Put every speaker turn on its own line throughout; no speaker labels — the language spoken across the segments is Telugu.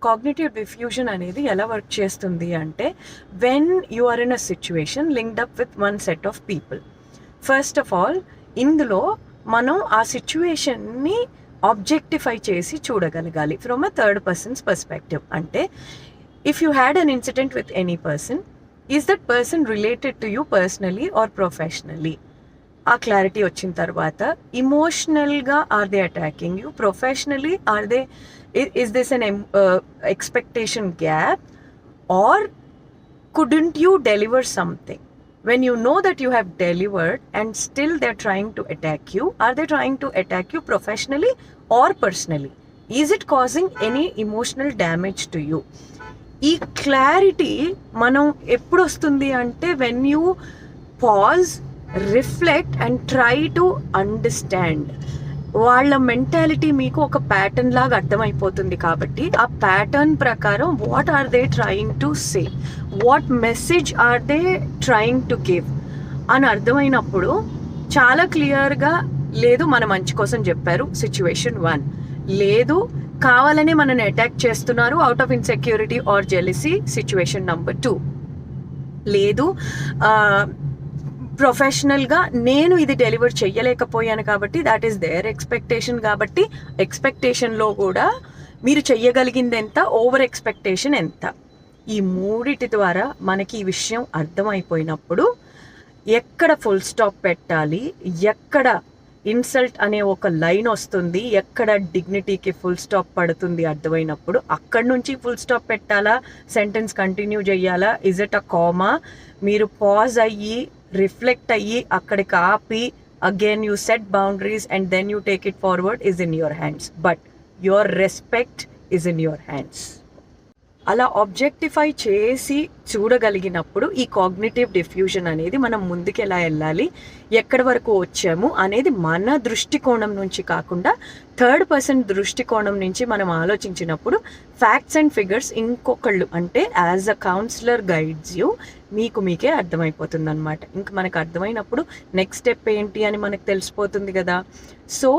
కాగ్నిటివ్ డిఫ్యూజన్ అనేది ఎలా వర్క్ చేస్తుంది అంటే, when you are in a situation linked up with one set of people. First of all ఇందులో మనం ఆ సిచ్యువేషన్ని ఆబ్జెక్టిఫై చేసి చూడగలగాలి from a third person's perspective. అంటే if you had an incident with any person, is that person related to you personally or professionally? ఆ క్లారిటీ వచ్చిన తర్వాత, ఇమోషనల్గా are they attacking you, professionally are they, is this an expectation gap, or couldn't you deliver something? When you know that you have delivered and still they're trying to attack you, are they trying to attack you professionally or personally? Is it causing any emotional damage to you? ఈ క్లారిటీ మనం ఎప్పుడు వస్తుంది అంటే, when you pause, reflect and try to understand. వాళ్ళ మెంటాలిటీ మీకు ఒక ప్యాటర్న్ లాగా అర్థమైపోతుంది. కాబట్టి ఆ ప్యాటర్న్ ప్రకారం what are they trying to say, what message are they trying to give అని అర్థమైనప్పుడు చాలా క్లియర్గా, లేదు మన మంచి కోసం చెప్పారు సిచ్యువేషన్ 1, లేదు కావాలనే మనని అటాక్ చేస్తున్నారు out of insecurity or jealousy situation number 2, లేదు ప్రొఫెషనల్గా నేను ఇది డెలివర్ చెయ్యలేకపోయాను కాబట్టి దాట్ ఈస్ దేర్ ఎక్స్పెక్టేషన్. కాబట్టి ఎక్స్పెక్టేషన్లో కూడా మీరు చెయ్యగలిగింది ఎంత, ఓవర్ ఎక్స్పెక్టేషన్ ఎంత, ఈ మూడిటి ద్వారా మనకి ఈ విషయం అర్థమైపోయినప్పుడు ఎక్కడ ఫుల్ స్టాప్ పెట్టాలి, ఎక్కడ ఇన్సల్ట్ అనే ఒక లైన్ వస్తుంది, ఎక్కడ డిగ్నిటీకి ఫుల్ స్టాప్ పడుతుంది అర్థమైనప్పుడు అక్కడి నుంచి ఫుల్ స్టాప్ పెట్టాలా, సెంటెన్స్ కంటిన్యూ చేయాలా, ఇజ్ ఇట్ అ కామా, మీరు పాజ్ అయ్యి రిఫ్లెక్ట్ అయ్యి అక్కడికి ఆపి again you set boundaries and then you take it forward, is in your hands. But your respect is in your hands. అలా ఆబ్జెక్టిఫై చేసి చూడగలిగినప్పుడు ఈ కాగ్నిటివ్ డిఫ్యూజన్ అనేది మనం ముందుకు ఎలా వెళ్ళాలి, ఎక్కడి వరకు వచ్చాము అనేది మన దృష్టికోణం నుంచి కాకుండా థర్డ్ పర్సన్ దృష్టికోణం నుంచి మనం ఆలోచించినప్పుడు ఫ్యాక్ట్స్ అండ్ ఫిగర్స్ ఇంకొకళ్ళు, అంటే as a counsellor guides you, మీకు మీకే అర్థమైపోతుంది అనమాట. ఇంక మనకు అర్థమైనప్పుడు నెక్స్ట్ స్టెప్ ఏంటి అని మనకు తెలిసిపోతుంది కదా. So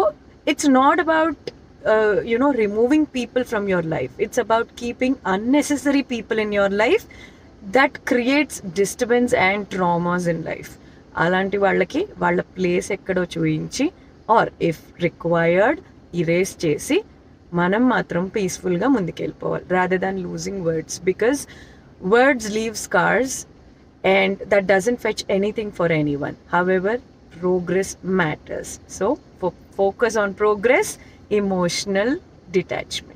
it's not about removing people from your life. It's about keeping unnecessary people in your life that creates disturbance and traumas in life. అలాంటి వాళ్ళకి వాళ్ళ ప్లేస్ ఎక్కడో చూయించి, ఆర్ ఇఫ్ రిక్వైర్డ్ ఇరేస్ చేసి మనం మాత్రం పీస్ఫుల్గా ముందుకెళ్ళిపోవాలి, rather than losing words, because words leave scars and that doesn't fetch anything for anyone. However, progress matters. So focus on progress, emotional detachment.